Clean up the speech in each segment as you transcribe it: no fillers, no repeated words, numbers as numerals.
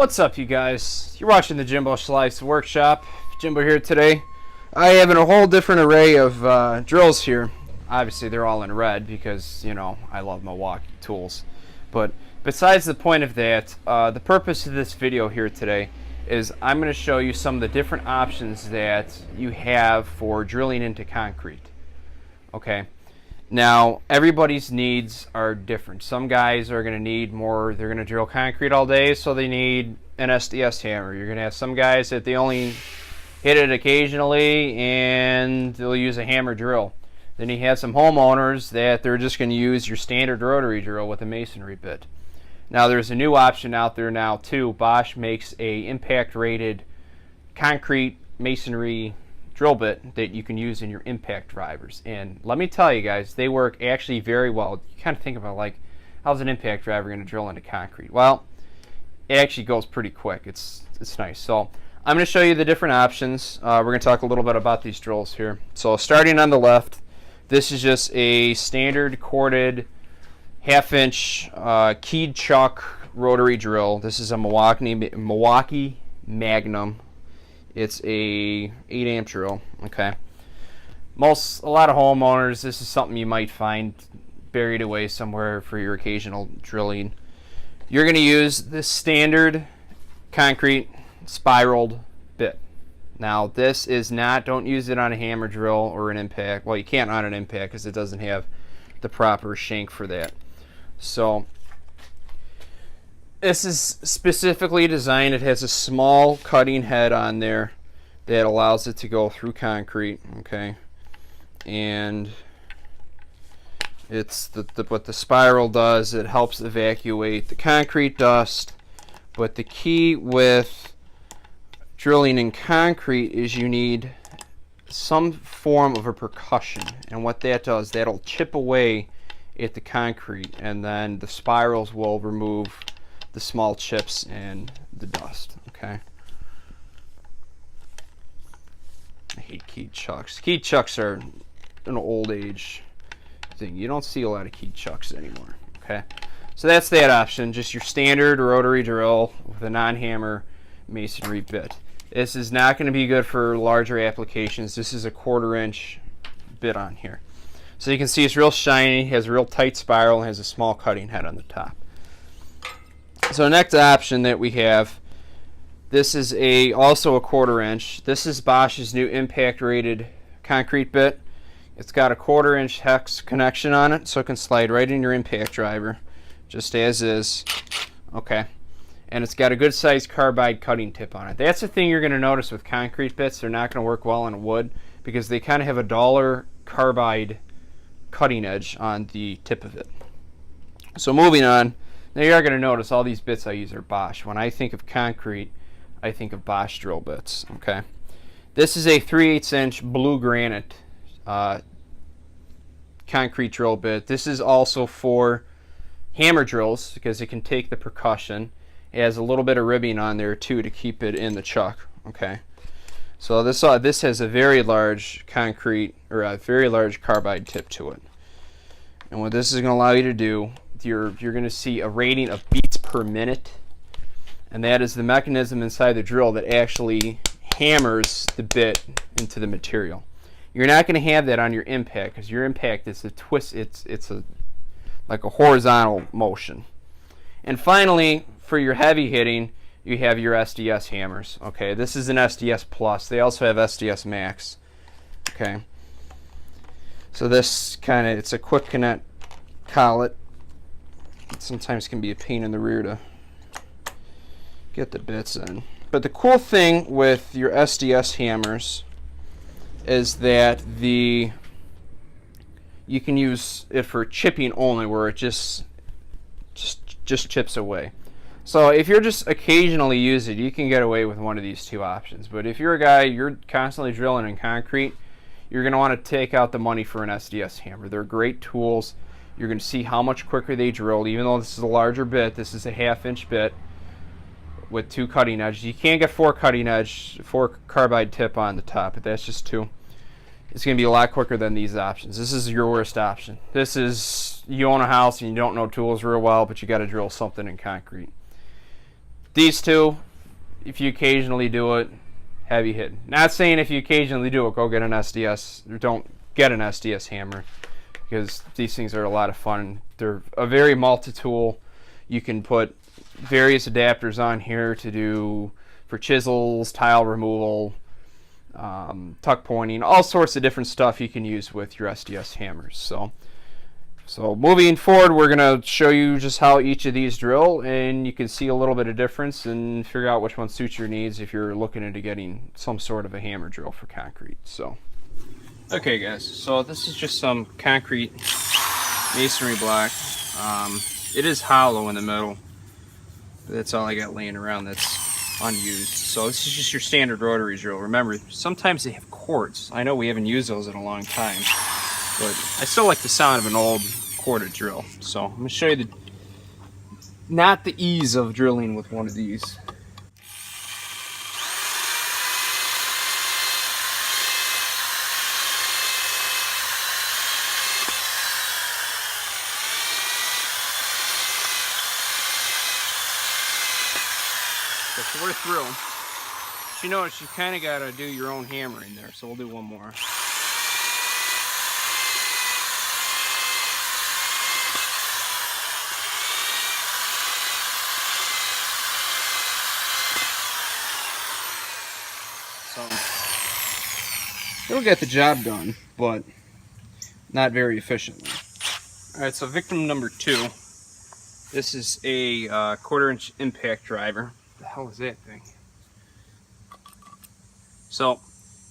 What's up, you guys? You're watching the Jimbo Schleif's Workshop. Jimbo here today. I have a whole different array of drills here. Obviously, they're all in red because, you know, I love Milwaukee tools. But besides the point of that, the purpose of this video here today is I'm going to show you some of the different options that you have for drilling into concrete. Okay. Now, everybody's needs are different. Some guys are going to need more, they're going to drill concrete all day, so they need an SDS hammer. You're going to have some guys that they only hit it occasionally and they'll use a hammer drill. Then you have some homeowners that they're just going to use your standard rotary drill with a masonry bit. Now, there's a new option out there now too. Bosch makes a impact rated concrete masonry drill bit that you can use in your impact drivers, and let me tell you guys, they work actually very well. You kind of think about, like, how's an impact driver going to drill into concrete? Well, it actually goes pretty quick. It's nice. So I'm going to show you the different options. We're going to talk a little bit about these drills here. So starting on the left, this is just a standard corded half-inch keyed chuck rotary drill. This is a Milwaukee Magnum. It's a 8-amp drill. Okay. A lot of homeowners, this is something you might find buried away somewhere for your occasional drilling. You're going to use this standard concrete spiraled bit. Now, this is not, don't use it on a hammer drill or an impact. Well, you can't on an impact because it doesn't have the proper shank for that. So this is specifically designed. It has a small cutting head on there that allows it to go through concrete. Okay, and it's what the spiral does. It helps evacuate the concrete dust. But the key with drilling in concrete is you need some form of a percussion, and what that does, that'll chip away at the concrete, and then the spirals will remove the small chips and the dust. Okay. I hate keyed chucks. Keyed chucks are an old age thing. You don't see a lot of keyed chucks anymore. Okay. So that's that option. Just your standard rotary drill with a non-hammer masonry bit. This is not going to be good for larger applications. This is a 1/4 inch bit on here. So you can see it's real shiny, has a real tight spiral, and has a small cutting head on the top. So next option that we have, this is also a 1/4 inch. This is Bosch's new impact rated concrete bit. It's got a 1/4 inch hex connection on it, so it can slide right in your impact driver, just as is. Okay. And it's got a good sized carbide cutting tip on it. That's the thing you're going to notice with concrete bits. They're not going to work well on wood because they kind of have a duller carbide cutting edge on the tip of it. So moving on. Now you are going to notice all these bits I use are Bosch. When I think of concrete, I think of Bosch drill bits. Okay, this is a 3/8 inch blue granite concrete drill bit. This is also for hammer drills because it can take the percussion. It has a little bit of ribbing on there too to keep it in the chuck. Okay, so this has a very large concrete, or a very large carbide tip to it. And what this is going to allow you to do, you're going to see a rating of beats per minute, and that is the mechanism inside the drill that actually hammers the bit into the material. You're not going to have that on your impact because your impact is a twist. It's like a horizontal motion. And finally, for your heavy hitting, you have your SDS hammers. Okay, this is an SDS Plus. They also have SDS Max. Okay, so this it's a quick connect collet. It sometimes can be a pain in the rear to get the bits in. But the cool thing with your SDS hammers is that you can use it for chipping only, where it just chips away. So if you're just occasionally use it, you can get away with one of these two options. But if you're a guy, you're constantly drilling in concrete, you're going to want to take out the money for an SDS hammer. They're great tools. You're going to see how much quicker they drill. Even though this is a larger bit, this is a 1/2 inch bit with 2 cutting edges. You can't get 4 carbide tip on the top, but that's just 2. It's going to be a lot quicker than these options. This is your worst option. This is, you own a house and you don't know tools real well, but you got to drill something in concrete. These two, if you occasionally do it, heavy hitting. Not saying if you occasionally do it, go get an SDS, or don't get an SDS hammer, because these things are a lot of fun. They're a very multi-tool. You can put various adapters on here to do for chisels, tile removal, tuck pointing, all sorts of different stuff you can use with your SDS hammers. So moving forward, we're going to show you just how each of these drill, and you can see a little bit of difference and figure out which one suits your needs if you're looking into getting some sort of a hammer drill for concrete. So, okay guys, so this is just some concrete masonry block. It is hollow in the middle. That's all I got laying around that's unused. So this is just your standard rotary drill. Remember, sometimes they have quartz. I know we haven't used those in a long time, but I still like the sound of an old corded drill. So I'm going to show you not the ease of drilling with one of these. So we're through. But you notice you kind of got to do your own hammering there. So we'll do one more. So it'll get the job done, but not very efficiently. Alright, so victim number 2. This is a 1/4-inch impact driver. What the hell is that thing? So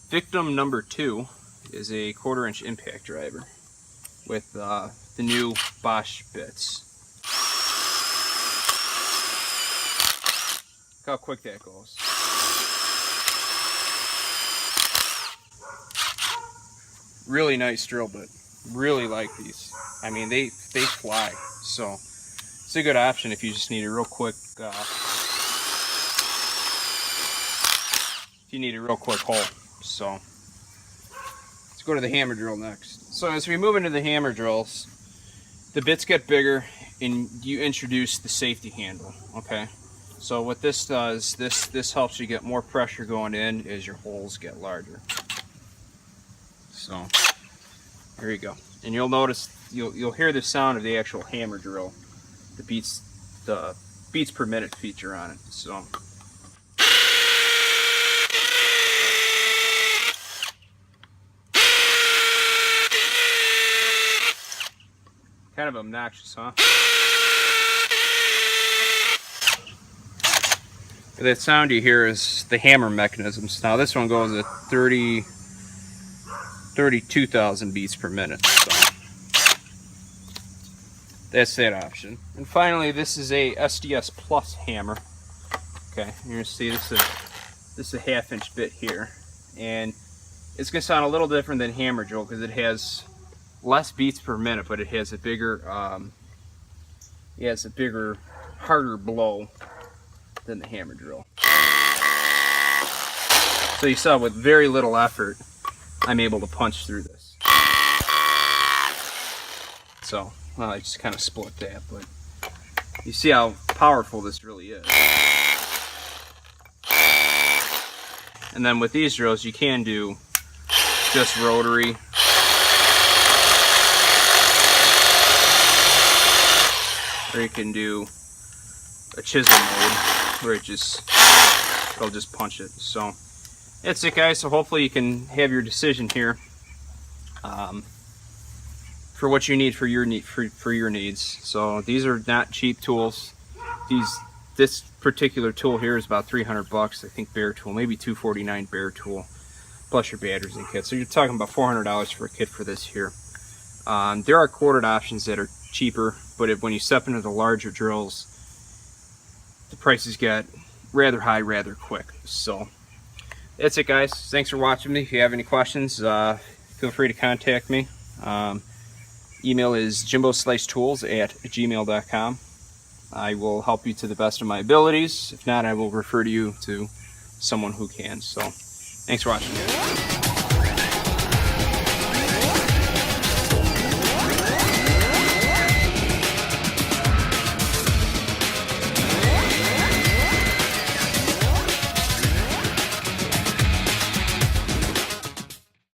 victim number 2 is a 1/4-inch impact driver with the new Bosch bits. Look how quick that goes. Really nice drill bit. Really like these. I mean, they fly. So it's a good option if you just need a real quick hole. So let's go to the hammer drill next. So as we move into the hammer drills, the bits get bigger and you introduce the safety handle. Okay. So what this does, this helps you get more pressure going in as your holes get larger. So there you go, and you'll notice you'll hear the sound of the actual hammer drill, the beats per minute feature on it. So kind of obnoxious, huh? But that sound you hear is the hammer mechanisms. Now this one goes at 32,000 beats per minute. So that's that option. And finally, this is a SDS Plus hammer. Okay, you're gonna see this is a 1/2-inch bit here, and it's gonna sound a little different than hammer drill because it has less beats per minute, but it has a bigger, harder blow than the hammer drill. So you saw with very little effort, I'm able to punch through this. So, well, I just kind of split that, but you see how powerful this really is. And then with these drills, you can do just rotary. Or you can do a chisel mode where it'll just punch it. So that's it, guys. So hopefully you can have your decision here for what you need for your needs. So these are not cheap tools. This particular tool here is about 300 bucks. I think Bear Tool, maybe $249 Bear Tool, plus your batteries and kit. So you're talking about $400 for a kit for this here. There are corded options that are cheaper, but when you step into the larger drills, the prices get rather high rather quick. So that's it, guys. Thanks for watching me. If you have any questions, feel free to contact me. Email is jimboslicetools@gmail.com. I will help you to the best of my abilities. If not, I will refer to you to someone who can. So thanks for watching.